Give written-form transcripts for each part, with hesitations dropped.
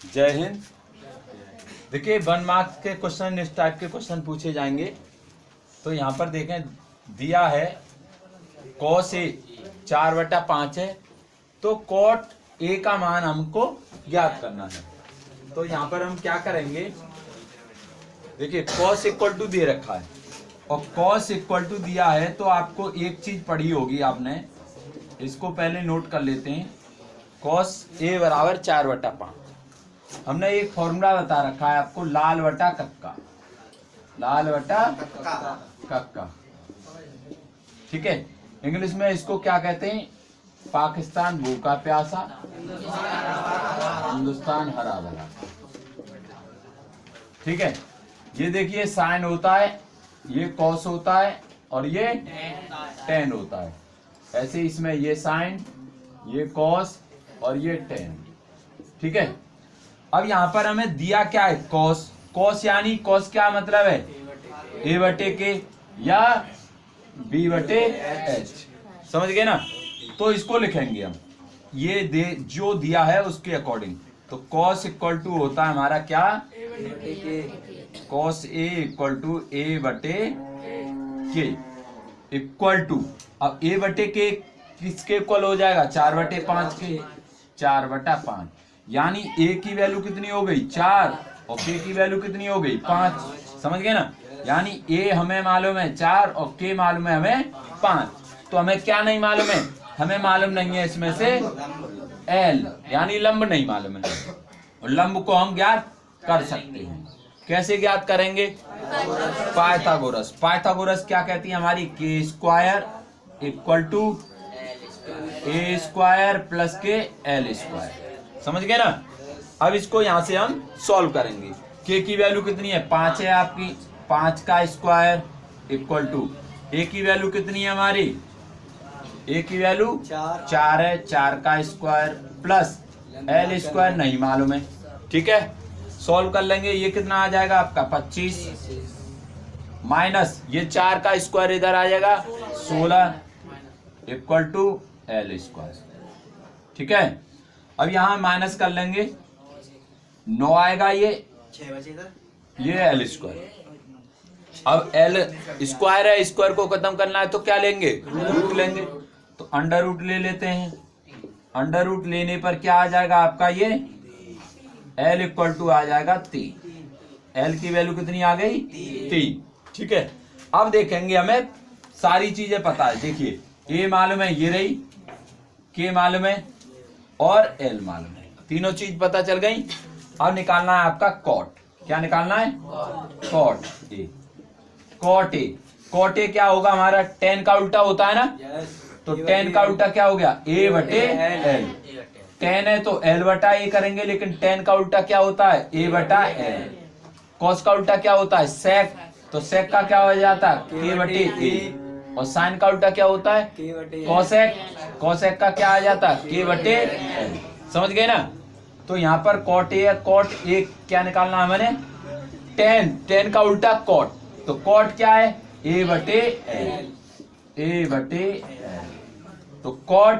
जय हिंद। देखिए 1 मार्क्स के क्वेश्चन इस टाइप के क्वेश्चन पूछे जाएंगे। तो यहाँ पर देखें दिया है cos A 4/5 है, तो cot A का मान हमको ज्ञात करना है। तो यहाँ पर हम क्या करेंगे, देखिए cos इक्वल टू दे रखा है और cos इक्वल टू दिया है, तो आपको एक चीज पढ़ी होगी आपने, इसको पहले नोट कर लेते हैं। cos A बराबर 4/5। हमने एक फॉर्मूला बता रखा है आपको, लाल बटा कक्का, लाल बटा कक्का, ठीक है। इंग्लिश में इसको क्या कहते हैं, पाकिस्तान भूखा प्यासा, हिंदुस्तान हरा भरा, ठीक है। ये देखिए साइन होता है, ये कॉस होता है और ये टेन होता है। ऐसे इसमें ये साइन, ये कॉस और ये टेन, ठीक है। अब यहाँ पर हमें दिया क्या है, कॉस। कॉस यानी कॉस क्या मतलब है, ए बटे के या बी बटे एच, समझ गए ना। तो इसको लिखेंगे हम, ये जो दिया है उसके अकॉर्डिंग। तो कॉस इक्वल टू होता है हमारा क्या, कॉस ए इक्वल टू ए बटे के इक्वल टू, अब ए बटे के किसके इक्वल हो जाएगा, 4/5 के, 4/5, यानी ए की वैल्यू कितनी हो गई 4 और के की वैल्यू कितनी हो गई 5, समझ गए ना। यानी ए हमें मालूम है 4 और के मालूम है हमें 5। तो हमें क्या नहीं मालूम है, हमें मालूम नहीं है इसमें से एल, यानी लंब नहीं मालूम है। और लंब को हम ज्ञात कर सकते हैं, कैसे ज्ञात करेंगे, पाइथागोरस। पाइथागोरस क्या कहती है हमारी, के square equal to A square plus K L square, समझ गए ना। अब इसको यहां से हम सॉल्व करेंगे। के की वैल्यू कितनी है 5 है आपकी, 5 का स्क्वायर इक्वल टू ए की वैल्यू कितनी है हमारी, ए की वैल्यू 4 है, 4 का स्क्वायर प्लस एल स्क्वायर नहीं मालूम है, ठीक है। सॉल्व कर लेंगे, ये कितना आ जाएगा आपका 25 माइनस ये 4 का स्क्वायर इधर आ जाएगा 16 इक्वल टू एल स्क्वायर, ठीक है। अब यहां माइनस कर लेंगे, 9 आएगा, ये एल स्क्वायर। अब एल स्क्वायर है, स्क्वायर को खत्म करना है तो क्या लेंगे, रूट लेंगे। तो अंडर रूट ले लेते हैं, अंडर रूट लेने पर क्या आ जाएगा आपका, ये एल इक्वल टू आ जाएगा 3। एल की वैल्यू कितनी आ गई 3, ठीक है। अब देखेंगे हमें सारी चीजें पता है, देखिए ए मालूम है, ये रही, के मालूम है और एल मालूम है, तीनों चीज पता चल गई। अब निकालना है आपका कॉट, क्या निकालना है, cot A. Cot A, cot A क्या होगा हमारा, 10 का उल्टा होता है ना, तो 10 का उल्टा क्या हो गया, ए बटे एल। 10 है तो एल बटा ए करेंगे, लेकिन 10 का उल्टा क्या होता है, ए बटा एल। कॉस का उल्टा क्या होता है, सेक, तो सेक का क्या हो जाता है, के बटे ए। और साइन का उल्टा क्या होता है, कॉसेक, कॉसेक का क्या आ जाता है, के बटे एल, समझ गए ना। तो यहाँ पर कॉट ए, कॉट ए क्या निकालना है मैंने, 10 का उल्टा कॉट, तो कॉट क्या है, ए बटे एल, ए बटे एल। तो कॉट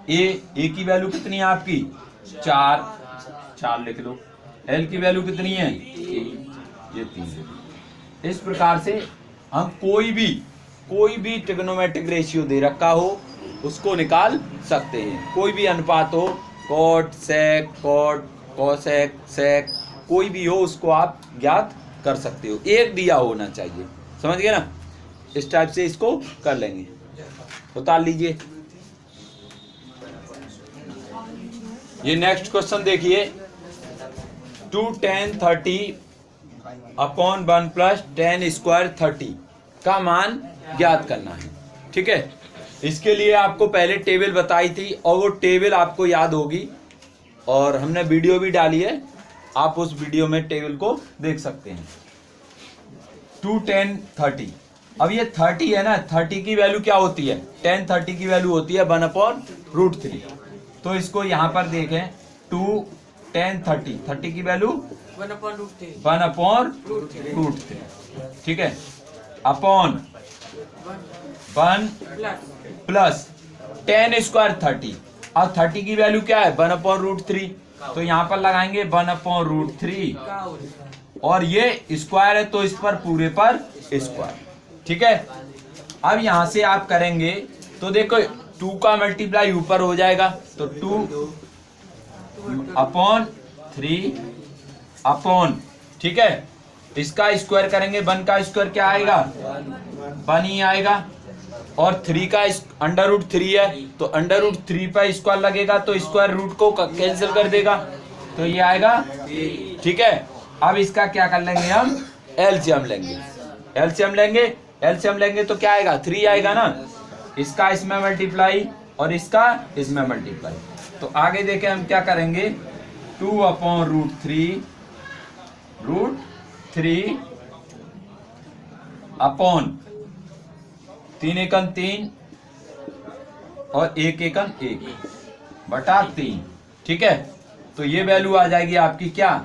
ए की वैल्यू कितनी है आपकी 4 लिख लो, एल की वैल्यू कितनी है 3, ये 3। इस प्रकार से हम कोई भी ट्रिग्नोमेट्रिक रेशियो दे रखा हो उसको निकाल सकते हैं। कोई भी अनुपात हो, cot sec, cot cosec sec, कोई भी हो उसको आप ज्ञात कर सकते हो, एक दिया होना चाहिए, समझ गए ना। इस टाइप से इसको कर लेंगे, उतार लीजिए। ये नेक्स्ट क्वेश्चन देखिए, 2 tan 30 upon 1 plus tan square 30 का मान ज्ञात करना है, ठीक है। इसके लिए आपको पहले टेबल बताई थी और वो टेबल आपको याद होगी और हमने वीडियो भी डाली है, आप उस वीडियो में टेबल को देख सकते हैं। 2 tan 30, अब ये 30 है ना, 30 की वैल्यू क्या होती है, tan 30 की वैल्यू होती है 1/√3। तो इसको यहाँ पर देखें, 2 tan 30 की वैल्यू 1/√3, ठीक है, अपॉन 1 प्लस tan स्क्वायर 30, अब 30 की वैल्यू क्या है 1/√3, तो यहाँ पर लगाएंगे 1/√3 और ये स्क्वायर है तो इस पर पूरे पर स्क्वायर। ठीक है, अब यहां से आप करेंगे तो देखो 2 का मल्टीप्लाई ऊपर हो जाएगा तो 2/3 ठीक है, इसका स्क्वायर करेंगे 1 का स्क्वायर क्या आएगा 1 ही आएगा और 3 का √3 है तो √3 पर स्क्वायर लगेगा तो स्क्वायर रूट को कैंसिल कर देगा तो ये आएगा। ठीक है, अब इसका क्या कर लेंगे हम एलसीएम लेंगे तो क्या आएगा 3 आएगा ना, इसका इसमें मल्टीप्लाई और इसका इसमें मल्टीप्लाई। तो आगे देखें हम क्या करेंगे 2/√3 अपॉन 3 एकम 3 और 1 एकम 1/3। ठीक है, तो ये वैल्यू आ जाएगी आपकी क्या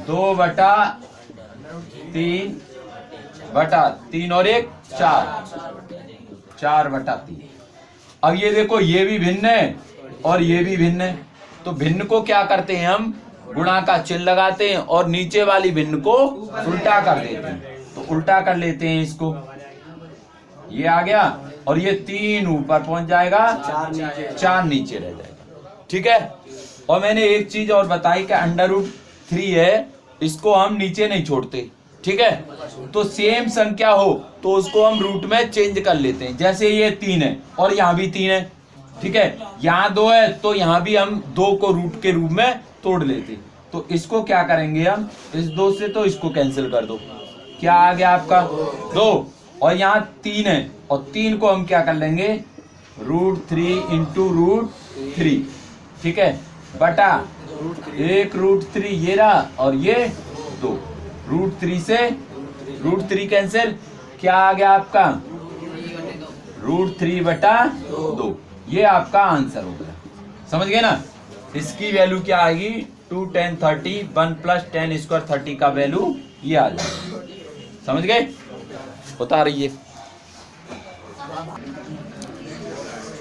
2/3 और 1 4/3। अब ये देखो ये भी भिन्न है और ये भी भिन्न है, तो भिन्न को क्या करते हैं हम गुणा का चिन्ह लगाते हैं और नीचे वाली भिन्न को उल्टा कर देते हैं, तो उल्टा कर लेते हैं इसको, ये आ गया और ये 3 ऊपर पहुंच जाएगा 4 नीचे रह जाएगा। ठीक है, और मैंने एक चीज और बताई कि √3 है इसको हम नीचे नहीं छोड़ते। ठीक है, तो सेम संख्या हो तो उसको हम रूट में चेंज कर लेते हैं, जैसे ये 3 है और यहाँ भी 3 है। ठीक है, यहाँ 2 है तो यहाँ भी हम 2 को रूट के रूप में तोड़ लेते, तो इसको क्या करेंगे हम इस 2 से तो इसको कैंसिल कर दो, क्या आ गया आपका 2 और यहाँ 3 है और 3 को हम क्या कर लेंगे √3 × √3। ठीक है, बटा 1√3 ये रहा और ये 2 √3 से √3 कैंसिल, क्या आ गया आपका √3/2। ये आपका आंसर हो गया, समझ गए ना। इसकी वैल्यू क्या आएगी 2 10 30 1 + 10 स्क्वायर 30 का वैल्यू ये आ जाएगा, समझ गए। बता रही है,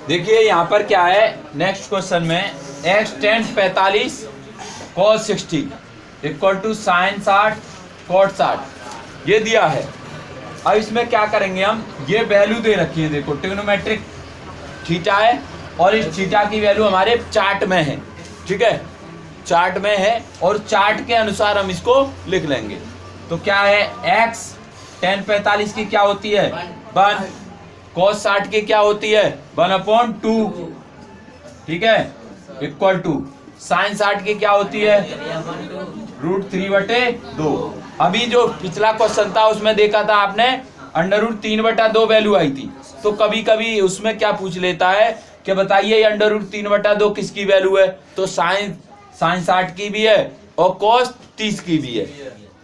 देखिए यहाँ पर क्या है नेक्स्ट क्वेश्चन में x tan 45 cos 60 = sin 60 cot 60 ये दिया है। अब इसमें क्या करेंगे हम, ये वैल्यू दे रखी है, देखो ट्रिग्नोमेट्रिक थीटा है और इस थीटा की वैल्यू हमारे चार्ट में है। ठीक है, चार्ट में है और चार्ट के अनुसार हम इसको लिख लेंगे। तो क्या है x tan 45 की क्या होती है 1, cos 60 की क्या होती है 1/2। ठीक है, = sin 60 की क्या होती है √3/2। अभी जो पिछला क्वेश्चन था उसमें देखा था आपने √3/2 वैल्यू आई थी, तो कभी कभी उसमें क्या पूछ लेता है कि बताइए ये √3/2 किसकी वैल्यू है, तो sin 60 की भी है और cos 30 की भी है,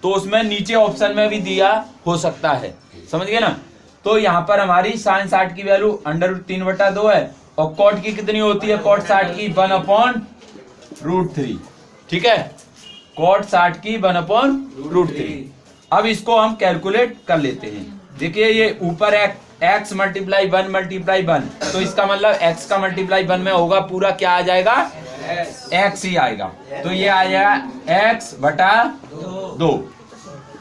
तो उसमें नीचे ऑप्शन में भी दिया हो सकता है, समझ गए ना। तो यहाँ पर हमारी sin 60 की वैल्यू √3/2 है और cot की कितनी होती है cot 60 की 1/√3। ठीक है, cot 60 की 1/√3। अब इसको हम कैलकुलेट कर लेते हैं। देखिए ये ऊपर x × 1 × 1 तो इसका मतलब x का मल्टीप्लाई 1 में होगा, पूरा क्या आ जाएगा x ही आएगा, तो ये आ जाएगा x/2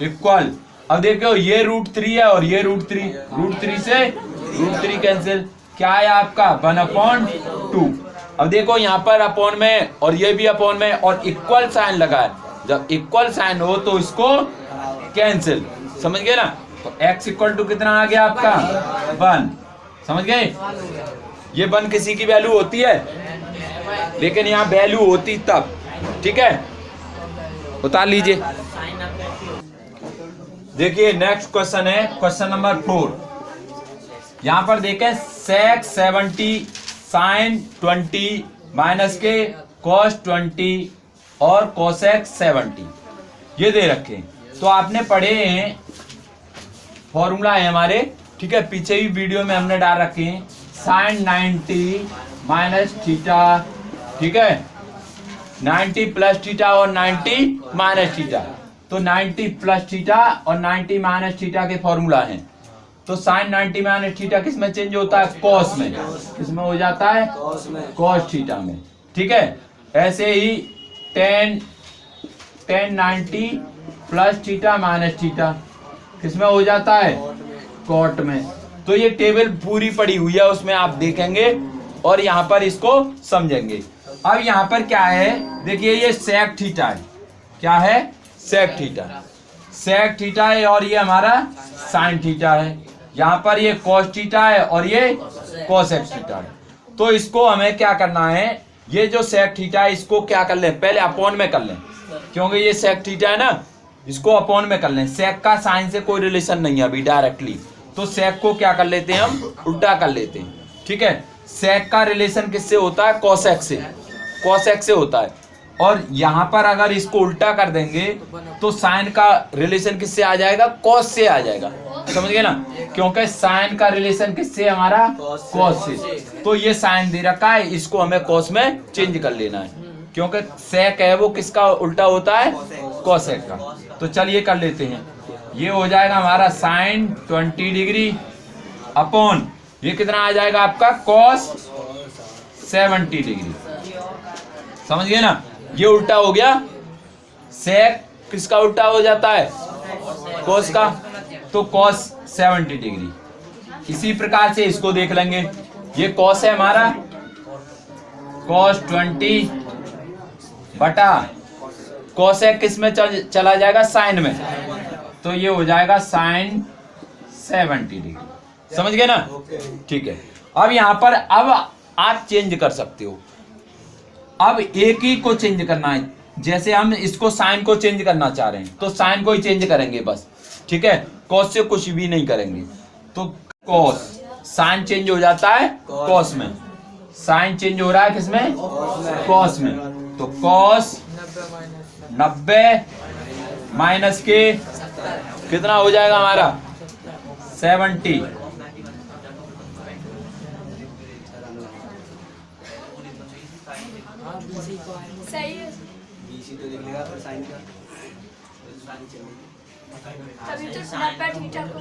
इक्वल। अब देखो ये √3 है और ये √3 से √3 कैंसिल, क्या है आपका 1/2। अब देखो यहाँ पर अपॉन में और ये भी अपॉन में और इक्वल साइन लगा है, जब इक्वल साइन हो तो इसको कैंसिल, समझ गए ना। तो x = कितना आ गया आपका 1, समझ गए। ये 1 किसी की वैल्यू होती है, लेकिन यहाँ वैल्यू होती तब। ठीक है, उतार लीजिए। देखिए नेक्स्ट क्वेश्चन है क्वेश्चन नंबर 4। यहाँ पर देखें sec 70 sin 20 -k cos 20 और cosec 70 ये दे रखे हैं। तो आपने पढ़े हैं, फॉर्मूला है हमारे, ठीक है, पीछे भी वीडियो में हमने डाल रखे हैं sin 90 -θ, ठीक है, 90 + θ और 90 - θ। तो 90 + θ और 90 - θ के फॉर्मूला हैं। तो साइन 90 माइनस थीटा किस में चेंज होता है? कॉस में। किस में हो जाता है? कॉस थीटा में। ठीक है, ऐसे ही ten 90 plus theta minus theta किस में हो जाता है? कॉट में। तो ये टेबल पूरी पड़ी हुई है, उसमें आप देखेंगे और यहाँ पर इसको समझेंगे। अब यहाँ पर क्या है, देखिए ये सेक थीटा है। क्या है? Sec theta. सेक थीटा है और ये हमारा साइन थीटा है। यहाँ पर ये कॉस थीटा है और ये कॉसेक थीटा है। तो इसको हमें क्या करना है, ये जो सेक थीटा है इसको क्या कर लें, पहले अपॉन में कर लें, क्योंकि ये सेक थीटा है ना, इसको अपॉन में कर लें। सेक का साइन से कोई रिलेशन नहीं है अभी डायरेक्टली, तो सेक को क्या कर लेते हैं हम, उल्टा कर लेते हैं। ठीक है, सेक का रिलेशन किससे होता है? कॉसेक से। कॉसेक से होता है। और यहाँ पर अगर इसको उल्टा कर देंगे तो साइन का रिलेशन किससे आ जाएगा? कॉस से आ जाएगा। समझ गए ना, क्योंकि साइन का रिलेशन किससे हमारा? कॉस से। तो ये साइन दे रखा है, इसको हमें कॉस में चेंज कर लेना है, क्योंकि सेक है वो किसका उल्टा होता है? कॉसेक का। तो चलिए कर लेते हैं। ये हो जाएगा हमारा साइन 20 डिग्री अपॉन ये कितना आ जाएगा आपका? Cos 70 degree. समझ गए ना, ये उल्टा हो गया। सेक किसका उल्टा हो जाता है? कॉस का। तो कॉस 70 डिग्री। इसी प्रकार से इसको देख लेंगे। ये कॉस है हमारा, कॉस 20 बटा कॉसेक किस में चला जाएगा? साइन में। तो ये हो जाएगा साइन 70 डिग्री। समझ गए ना? ठीक है। अब यहाँ पर अब आप चेंज कर सकते हो। अब एक ही को चेंज करना है, जैसे हम इसको साइन को चेंज करना चाह रहे हैं तो साइन को ही चेंज करेंगे बस। ठीक है, कॉस से कुछ भी नहीं करेंगे। तो कॉस, साइन चेंज हो जाता है कॉस में, साइन चेंज हो रहा है किसमें? कॉस में। तो कॉस 90 माइनस के कितना हो जाएगा हमारा? 70। सही है। तभी तो 90 थीटा को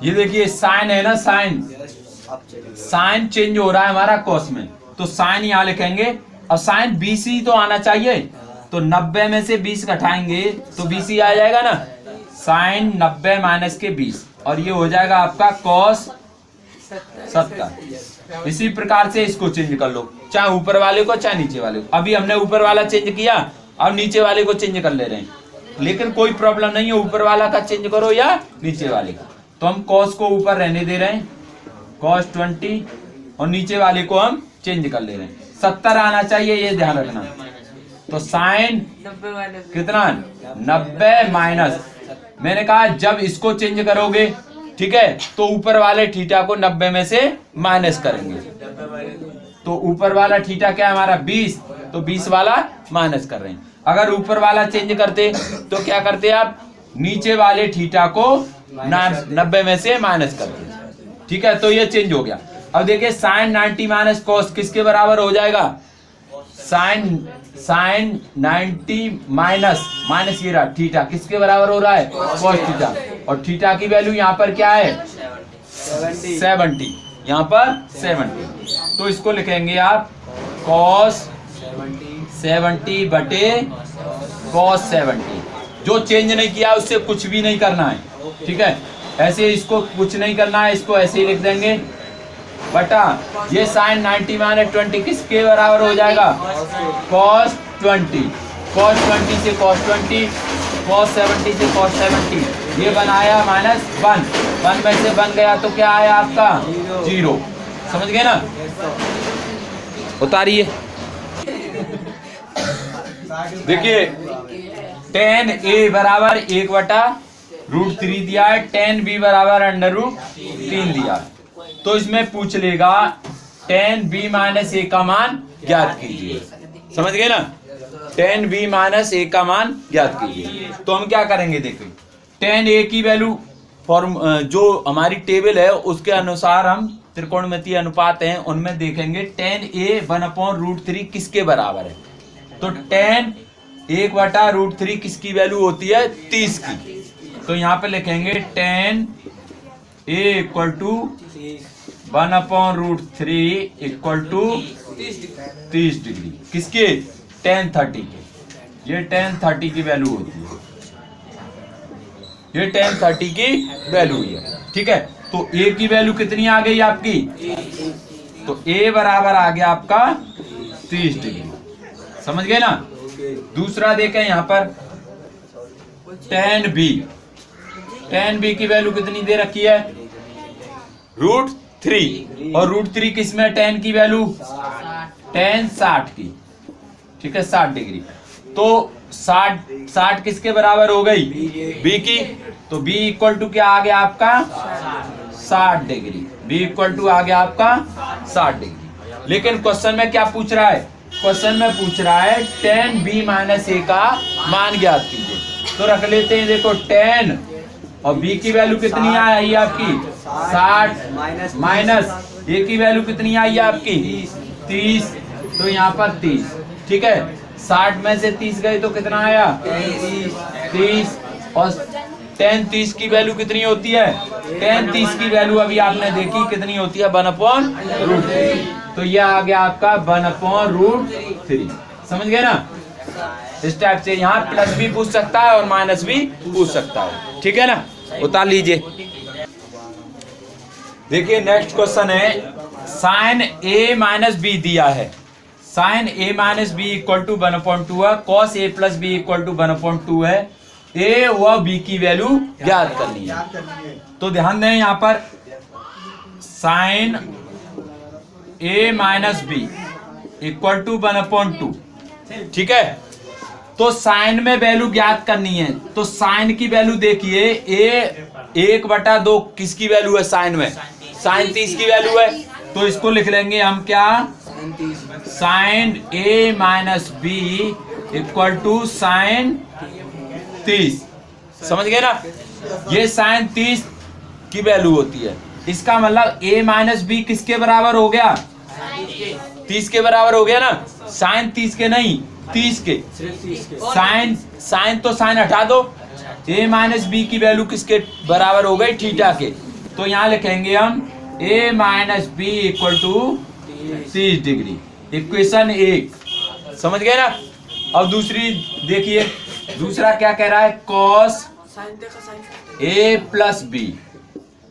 ये देखिए साइन है ना, साइन साइन चेंज हो रहा है हमारा कॉस में, तो साइन यहाँ लिखेंगे। और साइन 20 ही तो आना चाहिए, तो 90 में से 20 घटाएंगे तो 20 ही आ जाएगा ना। साइन 90 माइनस के 20 और ये हो जाएगा आपका कॉस 70। इसी प्रकार से इसको चेंज कर लो, चाहे ऊपर वाले को चाहे नीचे वाले को। अभी हमने ऊपर वाला चेंज किया, अब नीचे वाले को चेंज कर ले रहे हैं, लेकिन कोई प्रॉब्लम नहीं है, ऊपर वाला का चेंज करो या नीचे वाले का। तो हम कॉस को ऊपर रहने दे रहे हैं, कॉस 20, और नीचे वाले को हम चेंज कर ले रहे हैं। 70 आना चाहिए, ये ध्यान रखना। तो साइन कितना? 90 माइनस, मैंने कहा जब इसको चेंज करोगे, ठीक है, तो ऊपर वाले थीटा को 90 में से माइनस करेंगे। तो ऊपर वाला थीटा क्या है हमारा? 20, तो 20 वाला माइनस कर रहे हैं। अगर ऊपर वाला चेंज करते तो क्या करते आप? नीचे वाले थीटा को 90 में से माइनस करते। ठीक है, तो ये चेंज हो गया। अब देखिए साइन 90 माइनस कॉस किसके बराबर हो जाएगा? साइन 90 माइनस ये रहा थीटा किसके बराबर हो रहा है? Cos theta. और थीटा की वैल्यू यहाँ पर क्या है? 70। यहाँ पर 70। तो इसको लिखेंगे आप कॉस 70 बटे कॉस 70। जो चेंज नहीं किया उससे कुछ भी नहीं करना है। ठीक है, ऐसे इसको कुछ नहीं करना है, इसको ऐसे ही लिख देंगे बटा ये साइन 90 माइनस 20 किसके बराबर हो जाएगा? कॉस 20। कॉस 20 से कॉस 20, कॉस 70 से कॉस 70, ये बनाया -1 में से बन गया तो क्या आया आपका? 0। समझ गए ना? उतारिए। देखिए tan a बराबर 1/√3 दिया है, tan b बराबर √3 दिया है। तो इसमें पूछ लेगा tan b माइनस a का मान ज्ञात कीजिए। समझ गए ना? tan b माइनस a का मान ज्ञात कीजिए। तो हम क्या करेंगे, देखिए tan a की वैल्यू जो हमारी टेबल है उसके अनुसार हम त्रिकोणमितीय अनुपात हैं उनमें देखेंगे tan a 1/√3 किसके बराबर है। तो tan 1/√3 किसकी वैल्यू होती है 30 की। तो यहाँ पे लिखेंगे tan a = 1/√3 = 30 डिग्री किसके tan 30 के। ये tan 30 की वैल्यू होती है, ये tan 30 की वैल्यू है। ठीक है, तो a की वैल्यू कितनी आ गई आपकी, तो a बराबर आ गया आपका 30 डिग्री। समझ गए ना। दूसरा देखें यहाँ पर tan b की वैल्यू कितनी दे रखी है √3 और √3 किसमें tan की वैल्यू tan 60 की। ठीक है 60 डिग्री। तो 60 किसके बराबर हो गई b की। तो b = क्या आ गया आपका 60 डिग्री। b = आ गया आपका 60 डिग्री। लेकिन क्वेश्चन में क्या पूछ रहा है, क्वेश्चन में पूछ रहा है tan b - a का मान ज्ञात कीजिए। तो रख लेते हैं, देखो tan और b की वैल्यू कितनी आई आपकी 60 माइनस a की वैल्यू कितनी आई है आपकी 30। तो यहाँ पर 30। ठीक है, 60 में से 30 गए तो कितना आया 30। और tan 30 की वैल्यू कितनी होती है, tan 30 की वैल्यू अभी आपने देखी कितनी होती है 1/√3। तो ये आ गया आपका 1/√3। समझ गए ना। इस टाइप से यहाँ प्लस भी पूछ सकता है और माइनस भी पूछ सकता है। ठीक है ना, उतार लीजिए। देखिए नेक्स्ट क्वेश्चन है sin a - b दिया है। sin a - b = 1/2 है, cos a + b = 1/2 है। a व b की वैल्यू ज्ञात करनी है। तो ध्यान दें यहाँ पर sin a - b = 1/2। ठीक है, तो साइन में वैल्यू ज्ञात करनी है। तो साइन की वैल्यू देखिए a 1/2 किसकी वैल्यू है साइन में, साइन 30 की वैल्यू है। तो इसको लिख लेंगे हम क्या sin a - b = sin 30। समझ गए ना। ये sin 30 की वैल्यू होती है। इसका मतलब a - b किसके बराबर हो गया 30 के बराबर हो गया ना। sin 30 के नहीं 30 के। साइन तो साइन हटा दो, a - b की वैल्यू किसके बराबर हो गई थीटा के। तो यहाँ लिखेंगे हम a - b = 30 डिग्री। इक्वेशन 1। समझ गए ना। अब दूसरी देखिए, दूसरा क्या कह रहा है cos a + b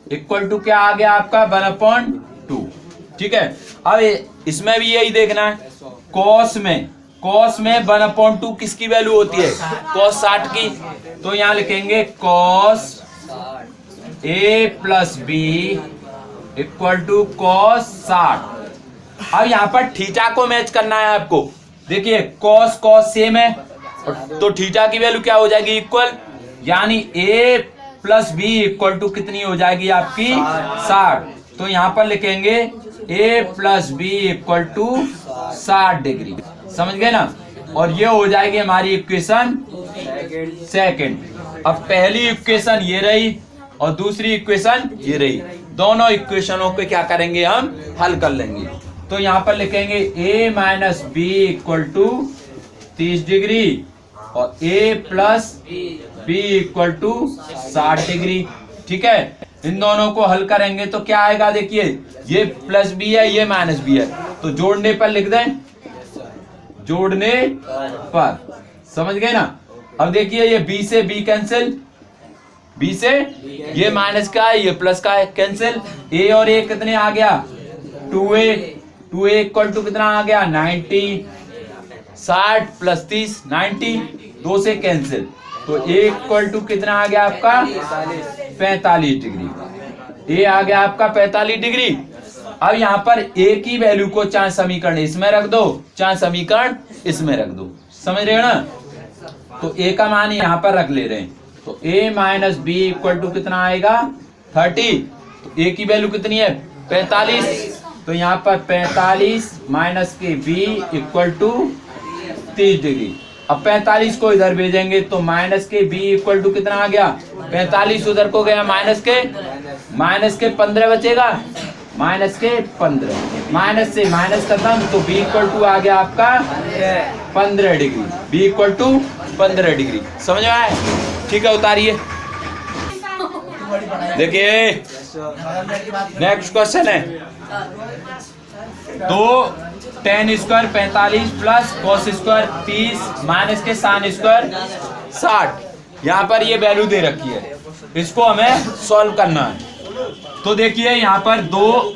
= क्या आ गया आपका 1/2। ठीक है, अब इसमें भी यही देखना है। cos में 1/2 किसकी वैल्यू होती है cos 60 की। तो यहाँ लिखेंगे cos a + b = cos 60। अब यहाँ पर थीटा को मैच करना है आपको। देखिए cos सेम है तो थीटा की वैल्यू क्या हो जाएगी इक्वल, यानी a + b = कितनी हो जाएगी आपकी 60। तो यहाँ पर लिखेंगे a + b = 60 डिग्री। समझ गए ना। और ये हो जाएगी हमारी इक्वेशन सेकंड। अब पहली इक्वेशन ये रही और दूसरी इक्वेशन ये रही। दोनों इक्वेशनों पे क्या करेंगे हम हल कर लेंगे। तो यहाँ पर लिखेंगे a - b = 30 डिग्री और a + b = 60 डिग्री। ठीक है, इन दोनों को हल करेंगे तो क्या आएगा देखिए, ये प्लस b है ये माइनस b है, तो जोड़ने पर लिख दें, जोड़ने पर। समझ गए ना। अब देखिए ये b से b कैंसिल, b से ये माइनस का है ये प्लस का है कैंसिल। a और a कितने आ गया 2a = कितना आ गया 90। 60 + 30 90, 2 से कैंसिल। तो a = कितना आ गया आपका 45 डिग्री। a आ गया आपका 45 डिग्री। अब यहाँ पर a की वैल्यू को चाहे समीकरण इसमें रख दो चाहे समीकरण इसमें रख दो। समझ रहे हो ना। तो a का मान यहाँ पर रख ले रहे हैं। तो a - b = कितना आएगा 30। तो a की वैल्यू कितनी है 45। तो यहाँ पर 45 - के b = 30 डिग्री। अब 45 को इधर भेजेंगे तो माइनस के b = कितना आ गया 45, उधर को गया माइनस के 15 बचेगा। माइनस के 15, माइनस से माइनस खत्म, तो बी इक्वल टू आ गया आपका 15 degree, B equal to 15 degree. समझ में आया? ठीक है, उतारिए। देखिए नेक्स्ट क्वेश्चन है, दो tan square 45 plus cos square 30 minus के sin स्क्वायर 60, यहाँ पर ये वैल्यू दे रखी है, इसको हमें सॉल्व करना है। तो देखिए यहाँ पर दो,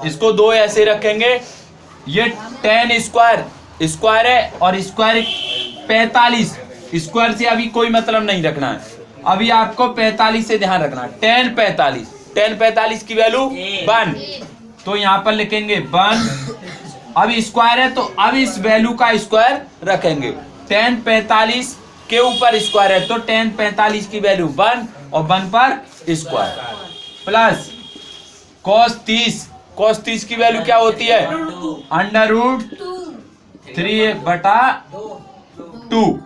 इसको दो ऐसे रखेंगे, ये tan स्क्वायर है और स्क्वायर 45, स्क्वायर से अभी कोई मतलब नहीं रखना है, अभी आपको 45 से ध्यान रखना है। tan 45 की वैल्यू 1, तो यहाँ पर लिखेंगे 1। अब स्क्वायर है तो अब इस वैल्यू का स्क्वायर रखेंगे, tan 45 के ऊपर स्क्वायर है तो tan 45 की वैल्यू 1 और 1 पर स्क्वायर, प्लस cos 30 की वैल्यू क्या होती है, √3/2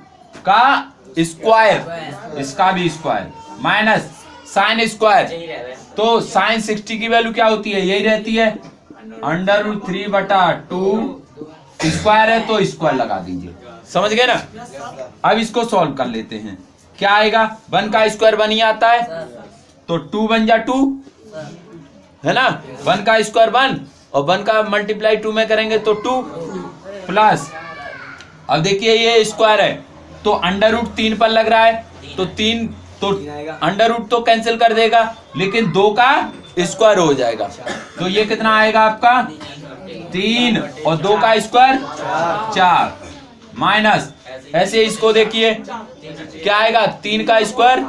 का स्क्वायर, इसका भी स्क्वायर, माइनस sin स्क्वायर, तो sin 60 की वैल्यू क्या होती है, यही रहती है, √3/2, स्क्वायर है तो स्क्वायर लगा दीजिए। समझ गए ना? अब इसको सॉल्व कर लेते हैं, क्या आएगा, 1 का स्क्वायर 1 ही आता है, तो 2 बन जा 2, है ना, 1 का स्क्वायर 1 और 1 का मल्टीप्लाई 2 में करेंगे तो 2, प्लस अब देखिए ये स्क्वायर है तो √3 पर लग रहा है, तो 3, तो √ तो कैंसिल कर देगा, लेकिन 2 का स्क्वायर हो जाएगा, तो ये कितना आएगा आपका 3 और 2 का स्क्वायर 4, माइनस ऐसे इसको देखिए क्या आएगा, 3 का स्क्वायर,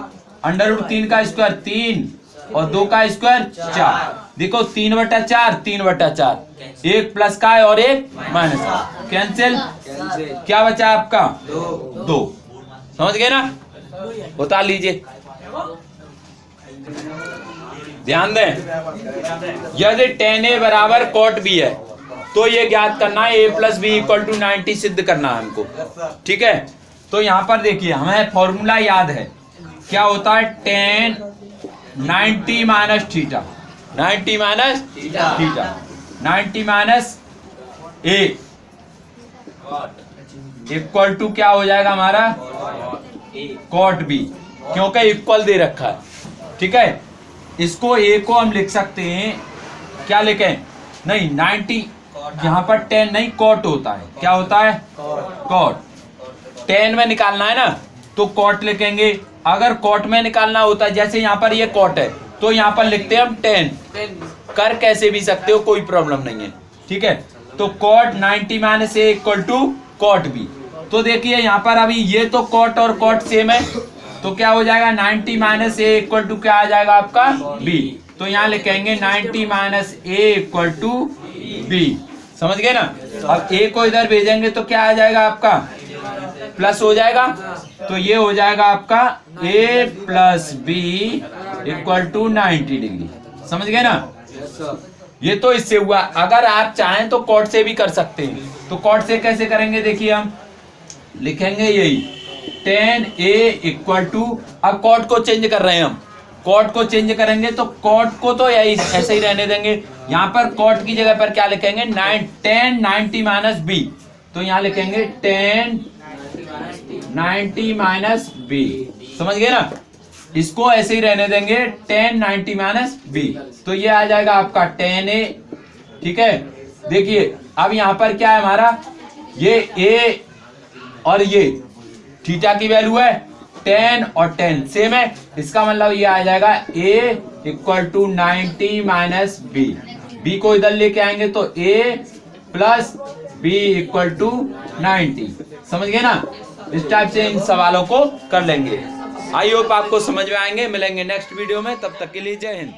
√3 का स्क्वायर 3 और 2 का स्क्वायर 4, देखो 3/4, 3/4, एक प्लस का है और एक माइनस का, कैंसिल, क्या बचा आपका 2। समझ गए ना? उतार लीजिए, ध्यान दें, यदि tan A बराबर cot B है तो ये ज्ञात करना है a + b = 90 सिद्ध करना है हमको, ठीक है। तो यहाँ पर देखिए हमें फॉर्मूला याद है, क्या होता है, tan 90 - theta, 90 minus a equal to क्या हो जाएगा हमारा cot b, क्योंकि इक्वल दे रखा है, ठीक है। इसको a को हम लिख सकते हैं, क्या लिखें, नहीं 90, यहाँ पर tan नहीं cot होता है, क्या होता है cot, tan में निकालना है ना तो cot लिखेंगे, अगर cot में निकालना होता है, जैसे यहाँ पर ये cot है तो यहाँ पर लिखते हैं हम tan, कर कैसे भी सकते हो, कोई प्रॉब्लम नहीं है, ठीक है। तो cot 90 - a = cot b, तो देखिए यहाँ पर अभी ये तो cot और cot सेम है, तो क्या हो जाएगा 90 - a = क्या आ जाएगा आपका b, तो यहाँ लिखेंगे 90 - a = b। समझ गए ना? अब a को इधर भेजेंगे तो क्या आ जाएगा आपका प्लस हो जाएगा, तो ये हो जाएगा आपका a + b = 90 डिग्री। समझ गए ना? ये तो इससे हुआ, अगर आप चाहें तो cot से भी कर सकते हैं, तो cot से कैसे करेंगे, देखिए हम लिखेंगे यही tan A = अब cot को चेंज कर रहे हैं हम, cot को चेंज करेंगे तो cot को तो यही ऐसे ही रहने देंगे, यहाँ पर cot की जगह पर क्या लिखेंगे, tan 90 - b, तो यहाँ लिखेंगे tan 90 - b। समझ गए ना? इसको ऐसे ही रहने देंगे tan 90 - b, तो ये आ जाएगा आपका tan A, ठीक है। देखिए अब यहाँ पर क्या है हमारा, ये a और ये थीटा की वैल्यू है, tan और tan सेम है, इसका मतलब ये आ जाएगा a = 90 - b, b को इधर लेके आएंगे तो a + b = 90। समझ गए ना? इस टाइप से इन सवालों को कर लेंगे। आई होप आपको समझ में आएंगे। मिलेंगे नेक्स्ट वीडियो में, तब तक के लिए जय हिंद।